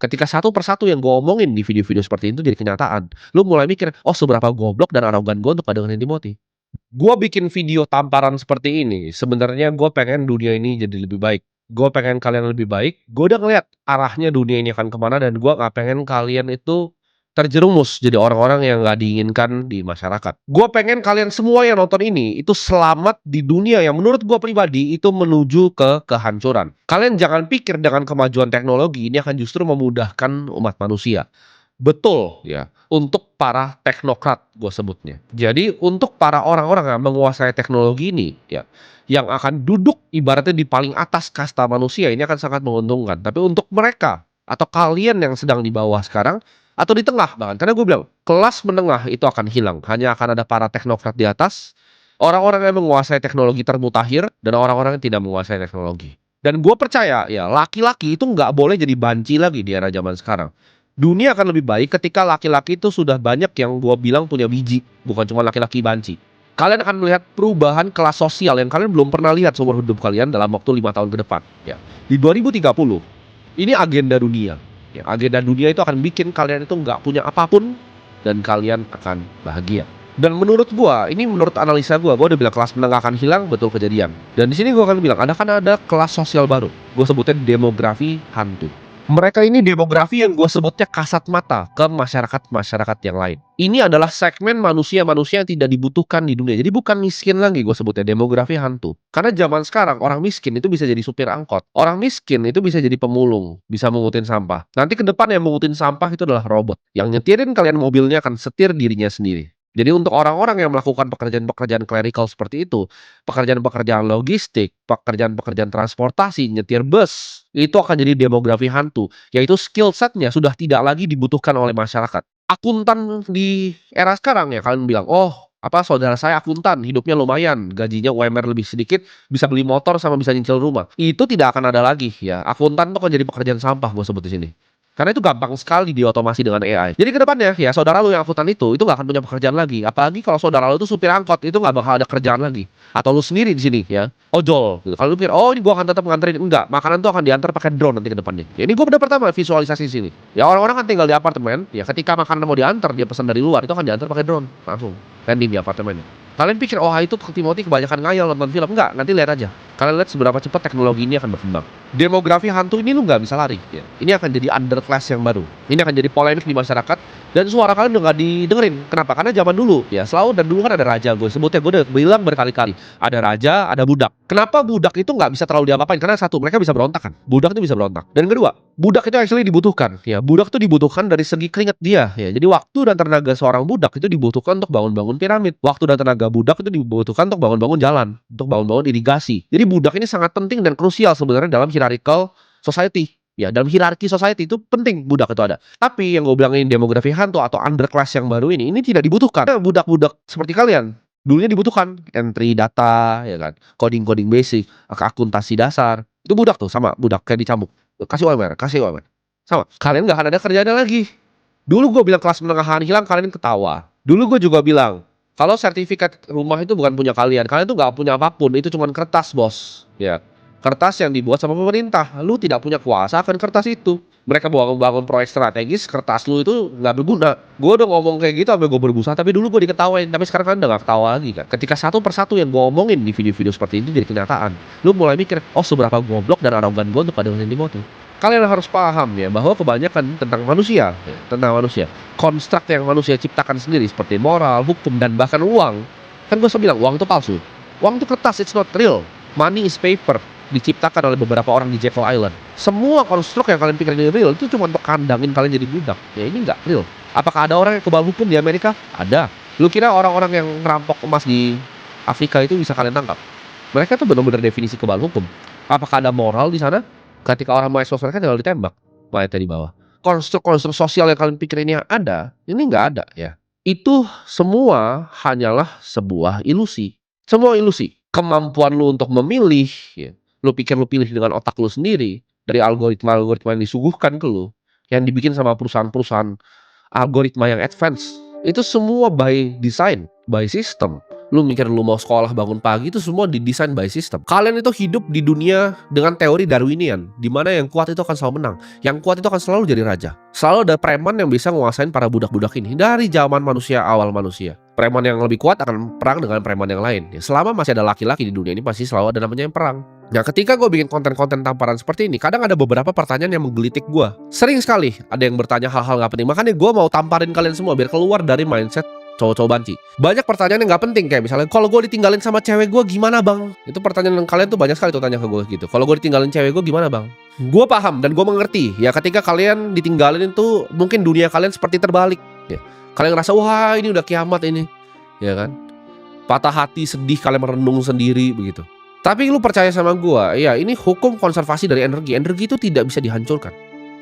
Ketika satu persatu yang gue omongin di video-video seperti itu jadi kenyataan, lu mulai mikir, "Oh seberapa goblok dan arogan gue untuk ngedengerin Timothy." Gue bikin video tamparan seperti ini, sebenarnya gue pengen dunia ini jadi lebih baik. Gue pengen kalian lebih baik, gue udah ngeliat arahnya dunia ini akan kemana dan gue nggak pengen kalian itu terjerumus jadi orang-orang yang nggak diinginkan di masyarakat. Gue pengen kalian semua yang nonton ini itu selamat di dunia yang menurut gue pribadi itu menuju ke kehancuran. Kalian jangan pikir dengan kemajuan teknologi ini akan justru memudahkan umat manusia. Betul ya, untuk para teknokrat gue sebutnya. Jadi untuk para orang-orang yang menguasai teknologi ini ya, yang akan duduk ibaratnya di paling atas kasta manusia ini akan sangat menguntungkan. Tapi untuk mereka atau kalian yang sedang di bawah sekarang atau di tengah bahkan, karena gue bilang kelas menengah itu akan hilang, hanya akan ada para teknokrat di atas, orang-orang yang menguasai teknologi termutakhir dan orang-orang yang tidak menguasai teknologi. Dan gue percaya ya laki-laki itu nggak boleh jadi banci lagi di era zaman sekarang. Dunia akan lebih baik ketika laki-laki itu sudah banyak yang gua bilang punya biji, bukan cuma laki-laki banci. Kalian akan melihat perubahan kelas sosial yang kalian belum pernah lihat seumur hidup kalian dalam waktu 5 tahun ke depan, ya. Di 2030, ini agenda dunia. Ya, agenda dunia itu akan bikin kalian itu nggak punya apapun dan kalian akan bahagia. Dan menurut gua, ini menurut analisa gua udah bilang kelas menengah akan hilang, betul kejadian. Dan di sini gua akan bilang, ada kelas sosial baru. Gua sebutnya demografi hantu. Mereka ini demografi yang gue sebutnya kasat mata ke masyarakat-masyarakat yang lain. Ini adalah segmen manusia-manusia yang tidak dibutuhkan di dunia. Jadi bukan miskin lagi gue sebutnya demografi hantu. Karena zaman sekarang orang miskin itu bisa jadi supir angkot. Orang miskin itu bisa jadi pemulung, bisa mengutin sampah. Nanti ke depan yang mengutin sampah itu adalah robot. Yang nyetirin kalian mobilnya akan setir dirinya sendiri. Jadi untuk orang-orang yang melakukan pekerjaan-pekerjaan clerical seperti itu, pekerjaan-pekerjaan logistik, pekerjaan-pekerjaan transportasi, nyetir bus, itu akan jadi demografi hantu, yaitu skill setnya sudah tidak lagi dibutuhkan oleh masyarakat. Akuntan di era sekarang ya kalian bilang, "Oh, apa saudara saya akuntan, hidupnya lumayan, gajinya UMR lebih sedikit, bisa beli motor sama bisa nyicil rumah." Itu tidak akan ada lagi ya. Akuntan tuh akan jadi pekerjaan sampah gue sebut di sini. Karena itu gampang sekali diotomasi dengan AI. Jadi ke depannya ya saudara lu yang akuntan itu nggak akan punya pekerjaan lagi. Apalagi kalau saudara lu itu supir angkot, itu nggak bakal ada kerjaan lagi. Atau lu sendiri di sini ya, ojol gitu. Kalau lu pikir, "Oh, ini gua akan tetap nganterin." Enggak, makanan tuh akan diantar pakai drone nanti ke depannya. Ya ini gua bener pertama visualisasi di sini. Ya orang-orang kan tinggal di apartemen, ya ketika makanan mau diantar, dia pesan dari luar, itu akan diantar pakai drone langsung. Landing di apartemennya. Kalian pikir, "Oh, itu Timothy kebanyakan ngayal nonton film." Enggak, nanti lihat aja. Kalian lihat seberapa cepat teknologi ini akan berkembang. Demografi hantu ini lu nggak bisa lari ya. Ini akan jadi underclass yang baru. Ini akan jadi polemik di masyarakat dan suara kalian udah nggak didengerin. Kenapa? Karena zaman dulu ya selalu dan dulu kan ada raja, gue sebutnya, gue udah bilang berkali-kali. Ada raja, ada budak. Kenapa budak itu nggak bisa terlalu diapa-apain? Karena satu, mereka bisa berontak kan. Budak itu bisa berontak. Dan kedua, budak itu actually dibutuhkan. Ya, budak itu dibutuhkan dari segi keringat dia. Ya, jadi waktu dan tenaga seorang budak itu dibutuhkan untuk bangun-bangun piramid. Waktu dan tenaga budak itu dibutuhkan untuk bangun-bangun jalan, untuk bangun-bangun irigasi. Jadi budak ini sangat penting dan krusial sebenarnya dalam hierarchical society. Ya, dalam hierarki society itu penting budak itu ada. Tapi yang gue bilangin demografi hantu atau underclass yang baru ini tidak dibutuhkan. Budak-budak seperti kalian dulunya dibutuhkan entry data ya kan, coding-coding basic, akuntansi dasar. Itu budak tuh sama budak kayak dicambuk. Kasih UMR, kasih UMR. Sama. Kalian nggak akan ada kerjanya lagi. Dulu gue bilang kelas menengah hilang, kalian ketawa. Dulu gue juga bilang, kalau sertifikat rumah itu bukan punya kalian tuh nggak punya apapun, itu cuma kertas, bos. Ya, kertas yang dibuat sama pemerintah. Lu tidak punya kuasa akan kertas itu. Mereka bangun proyek strategis, kertas lu itu nggak berguna. Gue udah ngomong kayak gitu sampai gue berbusa, tapi dulu gue diketawain. Tapi sekarang kan udah gak ketawa lagi kan. Ketika satu persatu yang gue omongin di video-video seperti ini jadi kenyataan, lu mulai mikir, oh seberapa goblok dan arogan gue untuk pada Timothy. Kalian harus paham ya bahwa kebanyakan tentang manusia, konstruk yang manusia ciptakan sendiri seperti moral, hukum, dan bahkan uang. Kan gue selalu bilang uang itu palsu. Uang itu kertas, it's not real. Money is paper. Diciptakan oleh beberapa orang di Jekyll Island. Semua konstruk yang kalian pikir ini real itu cuma untuk kandangin kalian jadi budak. Ya ini nggak real. Apakah ada orang yang kebal hukum di Amerika? Ada. Lu kira orang-orang yang ngerampok emas di Afrika itu bisa kalian tangkap? Mereka tuh benar-benar definisi kebal hukum. Apakah ada moral di sana? Ketika orang mau ekspos mereka tinggal ditembak mayatnya di bawah. Konstruk-konstruk sosial yang kalian pikir ini ada, ini nggak ada ya. Itu semua hanyalah sebuah ilusi. Semua ilusi. Kemampuan lu untuk memilih ya. Lu pikir lu pilih dengan otak lu sendiri dari algoritma-algoritma yang disuguhkan ke lu, yang dibikin sama perusahaan-perusahaan algoritma yang advance. Itu semua by design, by system. Lu mikir lu mau sekolah bangun pagi itu semua didesain by system. Kalian itu hidup di dunia dengan teori Darwinian, di mana yang kuat itu akan selalu menang. Yang kuat itu akan selalu jadi raja. Selalu ada preman yang bisa nguasain para budak-budak ini dari zaman manusia, awal manusia. Preman yang lebih kuat akan perang dengan preman yang lain. Ya, selama masih ada laki-laki di dunia ini pasti selalu ada namanya yang perang. Nah, ketika gue bikin konten-konten tamparan seperti ini, kadang ada beberapa pertanyaan yang menggelitik gue. Sering sekali ada yang bertanya hal-hal gak penting. Makanya gue mau tamparin kalian semua biar keluar dari mindset cowok-cowok banci. Banyak pertanyaan yang gak penting, kayak misalnya, kalau gue ditinggalin sama cewek gue gimana bang? Itu pertanyaan yang kalian tuh banyak sekali tuh tanya ke gue gitu. Kalau gue ditinggalin cewek gue gimana bang? Gue paham dan gue mengerti. Ya ketika kalian ditinggalin itu mungkin dunia kalian seperti terbalik. Ya. Kalian ngerasa wah ini udah kiamat ini, ya kan? Patah hati, sedih, kalian merenung sendiri begitu. Tapi lu percaya sama gue, ya ini hukum konservasi dari energi. Energi itu tidak bisa dihancurkan.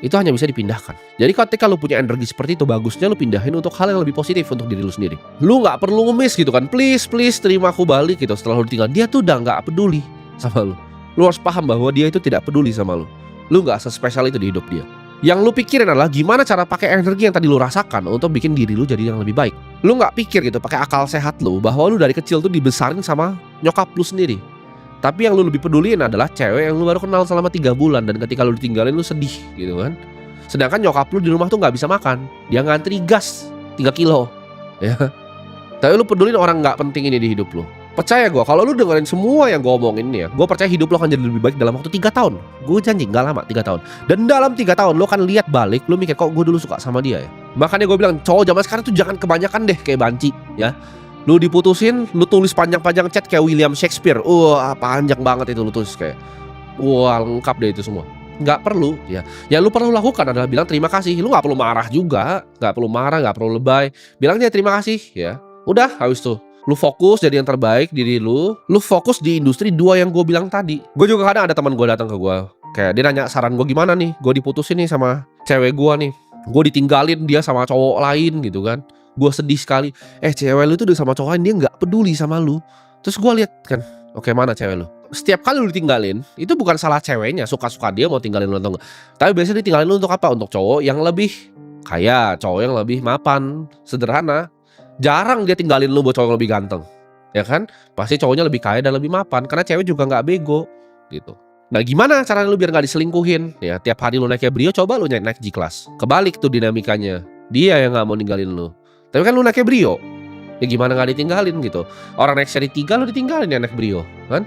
Itu hanya bisa dipindahkan. Jadi ketika lu punya energi seperti itu, bagusnya lu pindahin untuk hal yang lebih positif untuk diri lu sendiri. Lu gak perlu ngemis gitu kan, please terima aku balik gitu. Setelah lu tinggal, dia tuh udah gak peduli sama lu. Lu harus paham bahwa dia itu tidak peduli sama lu. Lu gak sespesial itu di hidup dia. Yang lu pikirin adalah gimana cara pakai energi yang tadi lu rasakan untuk bikin diri lu jadi yang lebih baik. Lu gak pikir gitu, pakai akal sehat lu, bahwa lu dari kecil tuh dibesarin sama nyokap lu sendiri. Tapi yang lu lebih peduliin adalah cewek yang lu baru kenal selama 3 bulan. Dan ketika lu ditinggalin lu sedih gitu kan. Sedangkan nyokap lu di rumah tuh gak bisa makan. Dia ngantri gas 3 kilo ya. Tapi lu pedulin orang gak penting ini di hidup lu. Percaya gue, kalau lu dengerin semua yang gue omongin ya, gue percaya hidup lu akan jadi lebih baik dalam waktu 3 tahun. Gue janji gak lama, 3 tahun. Dan dalam 3 tahun lu akan lihat balik, lu mikir kok gue dulu suka sama dia ya. Makanya gue bilang cowok zaman sekarang tuh jangan kebanyakan deh kayak banci ya. Lu diputusin, lu tulis panjang-panjang chat kayak William Shakespeare. Wah, panjang banget itu lu tulis kayak. Wah, lengkap deh itu semua. Nggak perlu ya. Yang lu perlu lakukan adalah bilang terima kasih. Lu nggak perlu marah juga, nggak perlu marah, nggak perlu lebay. Bilang aja terima kasih ya. Udah, habis tuh lu fokus jadi yang terbaik diri lu. Lu fokus di industri 2 yang gue bilang tadi. Gue juga kadang ada teman gue datang ke gue, kayak dia nanya saran gue gimana nih. Gue diputusin nih sama cewek gue nih. Gue ditinggalin dia sama cowok lain gitu kan. Gue sedih sekali. Cewek lu tuh udah sama cowok lain, dia gak peduli sama lu. Terus gue lihat kan, oke mana cewek lu? Setiap kali lu ditinggalin, itu bukan salah ceweknya, suka-suka dia mau tinggalin lu atau enggak. Tapi biasanya ditinggalin lu untuk apa? Untuk cowok yang lebih kaya, cowok yang lebih mapan, sederhana. Jarang dia tinggalin lu buat cowok yang lebih ganteng, ya kan? Pasti cowoknya lebih kaya dan lebih mapan, karena cewek juga gak bego gitu. Nah gimana caranya lu biar gak diselingkuhin? Ya tiap hari lu naiknya Brio, coba lu naik G-Class. Kebalik tuh dinamikanya. Dia yang gak mau ninggalin lu. Tapi kan lu naiknya Brio, ya gimana gak ditinggalin gitu. Orang naik seri 3 lu ditinggalin ya naik Brio kan.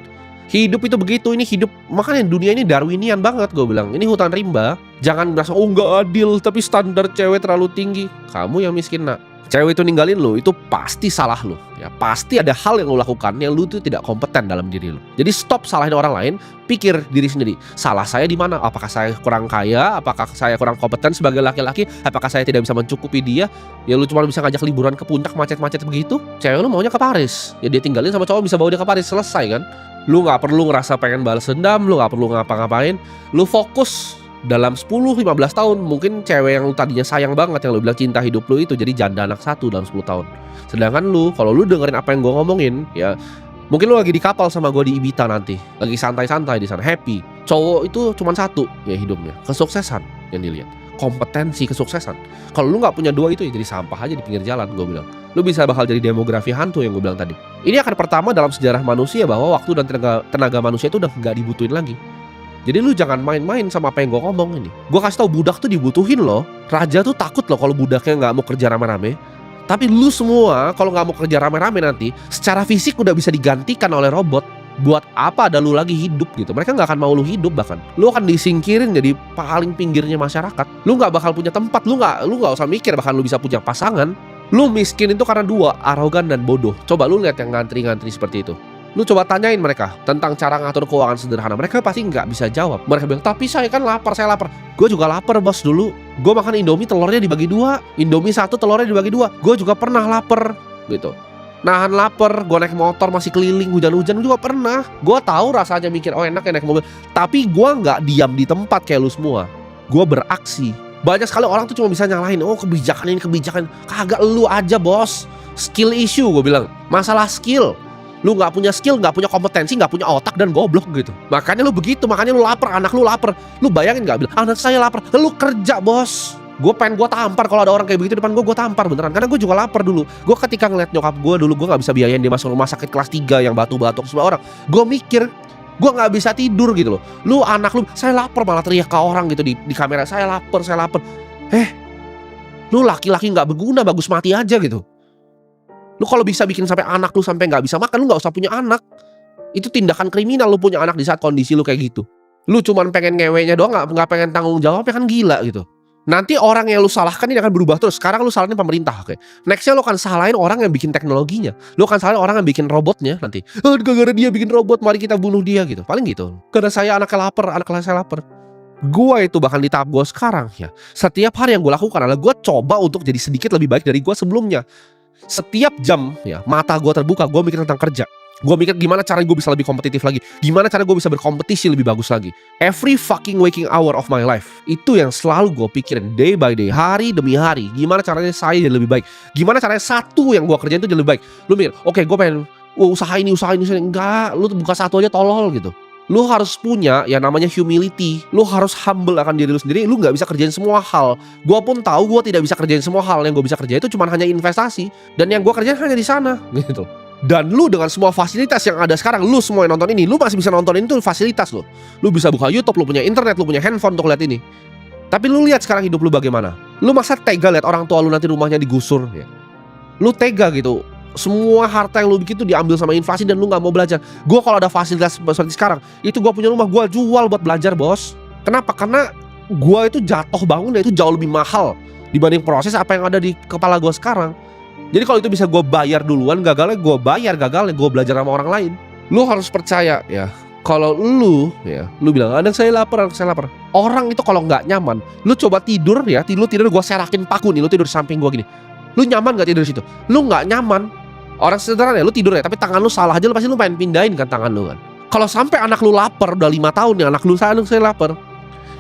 Hidup itu begitu, ini hidup. Makanya dunia ini Darwinian banget gue bilang. Ini hutan rimba. Jangan merasa oh gak adil tapi standar cewek terlalu tinggi. Kamu yang miskin nak. Cewek itu ninggalin lu, itu pasti salah lu ya. Pasti ada hal yang lu lakukan yang lu tuh tidak kompeten dalam diri lu. Jadi stop salahin orang lain, pikir diri sendiri. Salah saya di mana? Apakah saya kurang kaya? Apakah saya kurang kompeten sebagai laki-laki? Apakah saya tidak bisa mencukupi dia? Ya lu cuma bisa ngajak liburan ke puncak macet-macet begitu. Cewek lu maunya ke Paris. Ya dia tinggalin sama cowok bisa bawa dia ke Paris, selesai kan. Lu gak perlu ngerasa pengen balas dendam, lu gak perlu ngapa-ngapain. Lu fokus. Dalam 10-15 tahun mungkin cewek yang lu tadinya sayang banget, yang lu bilang cinta hidup lu itu jadi janda anak 1 dalam 10 tahun. Sedangkan lu, kalau lu dengerin apa yang gue ngomongin ya, mungkin lu lagi di kapal sama gue di Ibiza nanti, lagi santai-santai di sana, happy. Cowok itu cuma 1 ya hidupnya, kesuksesan yang dilihat, kompetensi, kesuksesan. Kalau lu nggak punya 2 itu ya jadi sampah aja di pinggir jalan, gue bilang. Lu bisa bakal jadi demografi hantu yang gue bilang tadi. Ini akan pertama dalam sejarah manusia bahwa waktu dan tenaga manusia itu udah nggak dibutuhin lagi. Jadi lu jangan main-main sama apa yang gue ngomong ini. Gue kasih tau budak tuh dibutuhin loh. Raja tuh takut loh kalau budaknya gak mau kerja rame-rame. Tapi lu semua kalau gak mau kerja rame-rame nanti, secara fisik udah bisa digantikan oleh robot. Buat apa ada lu lagi hidup gitu. Mereka gak akan mau lu hidup bahkan. Lu akan disingkirin jadi paling pinggirnya masyarakat. Lu gak bakal punya tempat. Lu gak usah mikir bahkan lu bisa punya pasangan. Lu miskin itu karena 2, arogan dan bodoh. Coba lu lihat yang ngantri-ngantri seperti itu. Lu coba tanyain mereka tentang cara ngatur keuangan sederhana. Mereka pasti nggak bisa jawab. Mereka bilang, tapi saya kan lapar, saya lapar. Gue juga lapar bos dulu. Gue makan Indomie telurnya dibagi 2. Indomie 1 telurnya dibagi 2. Gue juga pernah lapar gitu. Nahan lapar, gue naik motor masih keliling hujan-hujan juga pernah. Gue tahu rasanya mikir oh enak ya naik mobil. Tapi gue nggak diam di tempat kayak lu semua. Gue beraksi. Banyak sekali orang tuh cuma bisa nyalahin, oh kebijakan ini kebijakan. Kagak, lu aja bos. Skill issue gue bilang. Masalah skill. Lu gak punya skill, gak punya kompetensi, gak punya otak dan goblok gitu. Makanya lu begitu, makanya lu lapar, anak lu lapar. Lu bayangin gak bilang, anak saya lapar. Lu kerja bos. Gue pengen gue tampar kalau ada orang kayak begitu depan gue tampar beneran. Karena gue juga lapar dulu. Gue ketika ngeliat nyokap gue dulu, gue gak bisa biayain dia masuk rumah sakit kelas 3 yang batu-batuk semua orang. Gue mikir, gue gak bisa tidur gitu loh. Lu anak lu, saya lapar malah teriak ke orang gitu di kamera, saya lapar, saya lapar. Lu laki-laki gak berguna, bagus mati aja gitu. Lu kalau bisa bikin sampai anak lu sampai gak bisa makan, lu gak usah punya anak. Itu tindakan kriminal lu punya anak di saat kondisi lu kayak gitu. Lu cuman pengen ngewenya doang, gak pengen tanggung jawabnya, kan gila gitu. Nanti orang yang lu salahkan ini akan berubah terus. Sekarang lu salahin pemerintah, oke. Nextnya lu akan salahin orang yang bikin teknologinya. Lu akan salahin orang yang bikin robotnya nanti. Gara-gara dia bikin robot, mari kita bunuh dia gitu. Paling gitu. Karena saya anaknya lapar, anak saya lapar. Gua itu bahkan di tahap gue sekarang ya, setiap hari yang gue lakukan adalah gue coba untuk jadi sedikit lebih baik dari gue sebelumnya. Setiap jam ya, mata gue terbuka, gue mikir tentang kerja. Gue mikir gimana cara gue bisa lebih kompetitif lagi, gimana cara gue bisa berkompetisi lebih bagus lagi. Every fucking waking hour of my life, itu yang selalu gue pikirin day by day, hari demi hari. Gimana caranya saya jadi lebih baik, gimana caranya satu yang gue kerjain itu jadi lebih baik. Lu mikir, oke, gue pengen usaha ini. Enggak, lu buka satu aja tolol gitu. Lu harus punya yang namanya humility. Lu harus humble akan diri lu sendiri. Lu gak bisa kerjain semua hal. Gua pun tahu gua tidak bisa kerjain semua hal. Yang gue bisa kerjain itu cuma hanya investasi. Dan yang gue kerjain hanya di sana gitu. Dan lu dengan semua fasilitas yang ada sekarang, lu semua yang nonton ini, lu masih bisa nonton ini tuh fasilitas lu. Lu bisa buka YouTube, lu punya internet, lu punya handphone untuk lihat ini. Tapi lu lihat sekarang hidup lu bagaimana. Lu masa tega lihat orang tua lu nanti rumahnya digusur ya? Lu tega gitu. Semua harta yang lu bikin tuh diambil sama inflasi dan lu gak mau belajar. Gue kalau ada fasilitas seperti sekarang, itu gue punya rumah, gue jual buat belajar, bos. Kenapa? Karena gue itu jatuh bangun itu jauh lebih mahal dibanding proses apa yang ada di kepala gue sekarang. Jadi kalau itu bisa gue bayar duluan, gagalnya gue bayar, gagalnya gue belajar sama orang lain. Lu harus percaya ya, kalau lu bilang anak saya lapar. Orang itu kalau nggak nyaman, lu coba tidur ya, lu tidur gue serakin paku nih, lu tidur samping gue gini. Lu nyaman gak tidur di situ? Lu nggak nyaman. Orang sederhana ya, lu tidur ya, tapi tangan lu salah aja, lu pasti lu pengen pindahin kan tangan lu kan. Kalau sampai anak lu lapar udah 5 tahun ya, anak saya lapar,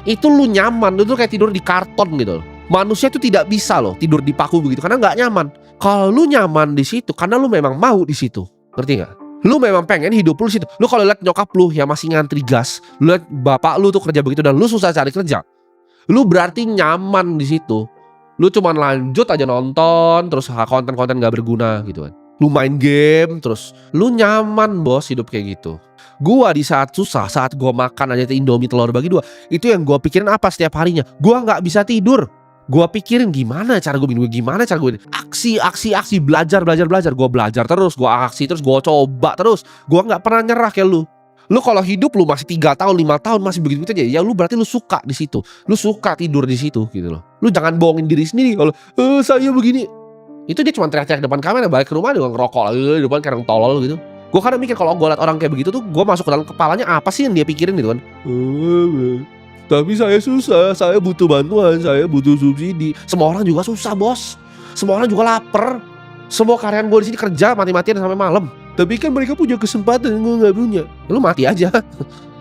itu lu nyaman, lu tuh kayak tidur di karton gitu. Manusia itu tidak bisa loh tidur di paku begitu karena nggak nyaman. Kalau lu nyaman di situ karena lu memang mau di situ, ngerti nggak? Lu memang pengen hidup lu di situ. Lu kalau lihat nyokap lu yang masih ngantri gas, lu lihat bapak lu tuh kerja begitu dan lu susah cari kerja, lu berarti nyaman di situ. Lu cuman lanjut aja nonton terus konten-konten nggak berguna gitu kan. Lu main game terus, lu nyaman bos hidup kayak gitu. Gua di saat susah, saat gua makan aja Indomie telur bagi 2, itu yang gua pikirin apa setiap harinya? Gua nggak bisa tidur. Gua pikirin gimana cara gue bikin, gimana cara gue aksi, belajar. Gua belajar terus, gua aksi terus, gua coba terus. Gua nggak pernah nyerah kayak lu. Lu kalau hidup lu masih 3 tahun, 5 tahun masih begitu aja, ya lu berarti lu suka di situ. Lu suka tidur di situ gitu loh. Lu jangan bohongin diri sendiri kalau saya begini. Itu dia cuma teriak-teriak depan kamera, balik ke rumah dia ngerokok lagi di depan kayak orang tolol gitu. Gue kadang mikir kalau gue liat orang kayak begitu tuh, gue masuk ke dalam kepalanya apa sih yang dia pikirin gitu kan. Tapi saya susah, saya butuh bantuan, saya butuh subsidi. Semua orang juga susah bos, semua orang juga lapar. Semua karyawan gue di sini kerja mati-matian sampai malam. Tapi kan mereka punya kesempatan, gue nggak punya. Lu mati aja,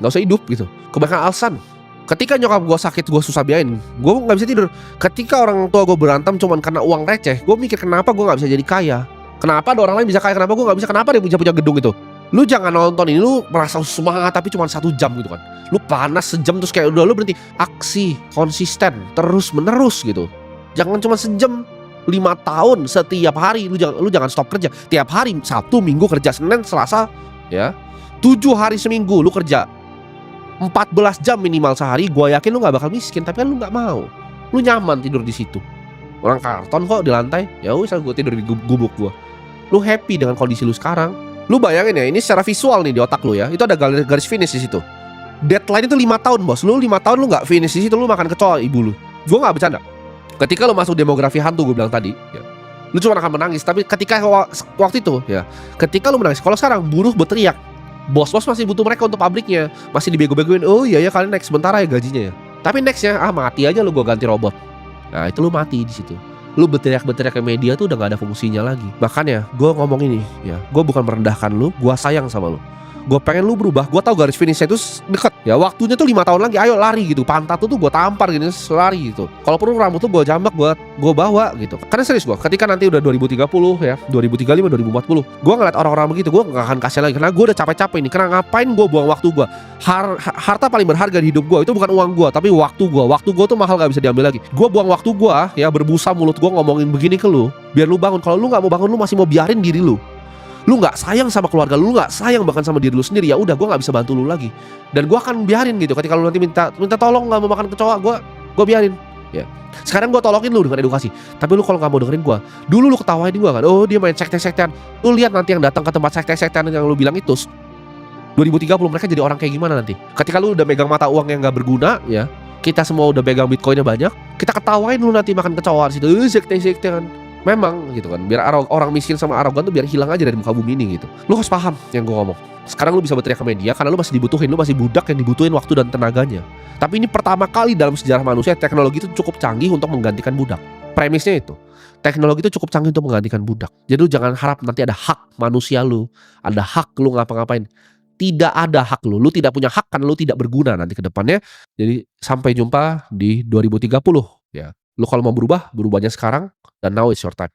nggak usah hidup gitu. Kebanyakan alasan. Ketika nyokap gue sakit, gue susah biayain, gue gak bisa tidur. Ketika orang tua gue berantem cuman karena uang receh, gue mikir kenapa gue gak bisa jadi kaya. Kenapa ada orang lain bisa kaya, kenapa gue gak bisa. Kenapa dia bisa punya gedung itu. Lu jangan nonton ini, lu merasa semangat tapi cuma 1 jam gitu kan. Lu panas sejam terus kayak udah lu berhenti. Aksi, konsisten, terus menerus gitu. Jangan cuma sejam, 5 tahun setiap hari. Lu jangan stop kerja. Tiap hari, Sabtu, Minggu kerja, Senin, Selasa ya, 7 hari seminggu lu kerja 14 jam minimal sehari. Gue yakin lu gak bakal miskin. Tapi kan lu gak mau. Lu nyaman tidur di situ. Orang karton kok di lantai. Ya wis, gue tidur di gubuk gue. Lu happy dengan kondisi lu sekarang. Lu bayangin ya, ini secara visual nih di otak lu ya. Itu ada garis finish di situ. Deadline itu 5 tahun bos. Lu 5 tahun lu gak finish di situ, lu makan kecoa ibu lu. Gue gak bercanda. Ketika lu masuk demografi hantu gue bilang tadi ya, lu cuma akan menangis. Tapi ketika waktu itu ya, ketika lu menangis. Kalau sekarang buruh berteriak, bos-bos masih butuh mereka untuk pabriknya, masih dibego-begoin. Oh iya ya, kalian next sebentar ya gajinya ya. Tapi nextnya mati aja lu, gue ganti robot. Nah itu lu mati di situ. Lu berteriak-berteriak ke media tuh udah gak ada fungsinya lagi. Makanya gue ngomong ini ya, gue bukan merendahkan lu, gue sayang sama lu. gue pengen lu berubah. Gue tahu garis finishnya itu deket ya, waktunya tuh 5 tahun lagi, ayo lari gitu. Pantat tuh gue tampar gini, lari gitu. Kalau perlu rambut tuh gue jambak, gue bawa gitu. Karena serius gue, ketika nanti udah 2030 ya, 2035, 2040, gue ngeliat orang-orang begitu, gue gak akan kasihan lagi. Karena gue udah capek-capek nih. Karena ngapain gue buang waktu gue? Harta paling berharga di hidup gue itu bukan uang gue, tapi waktu gue. Waktu gue tuh mahal, gak bisa diambil lagi. Gue buang waktu gue ya, berbusa mulut gue ngomongin begini ke lu, biar lu bangun. Kalau lu gak mau bangun, lu masih mau biarin diri lu nggak sayang sama keluarga lu nggak sayang bahkan sama diri lu sendiri, ya udah gue nggak bisa bantu lu lagi, dan gue akan biarin gitu. Ketika lu nanti minta tolong nggak mau makan kecoa, gue biarin ya. Sekarang gue tolongin lu dengan edukasi, tapi lu kalau nggak mau dengerin gue, dulu lu ketawain gue kan, oh dia main sekte-sektean. Lu lihat nanti yang datang ke tempat sekte-sektean yang lu bilang itu 2030 mereka jadi orang kayak gimana nanti. Ketika lu udah megang mata uang yang nggak berguna ya, kita semua udah pegang bitcoinnya banyak, kita ketawain lu nanti makan kecoa di situ, sekte-sekte kan. Memang gitu kan, biar orang miskin sama arogan tuh biar hilang aja dari muka bumi ini gitu. Lu harus paham yang gue ngomong. Sekarang lu bisa berteriak ke media karena lu masih dibutuhin, lu masih budak yang dibutuhin waktu dan tenaganya. Tapi ini pertama kali dalam sejarah manusia teknologi itu cukup canggih untuk menggantikan budak. Premisnya itu, teknologi itu cukup canggih untuk menggantikan budak. Jadi lu jangan harap nanti ada hak manusia lu, ada hak lu ngapa-ngapain. Tidak ada hak lu tidak punya hak karena lu tidak berguna nanti ke depannya. Jadi sampai jumpa di 2030 ya. Lu kalau mau berubah, berubahnya sekarang, dan now is your time.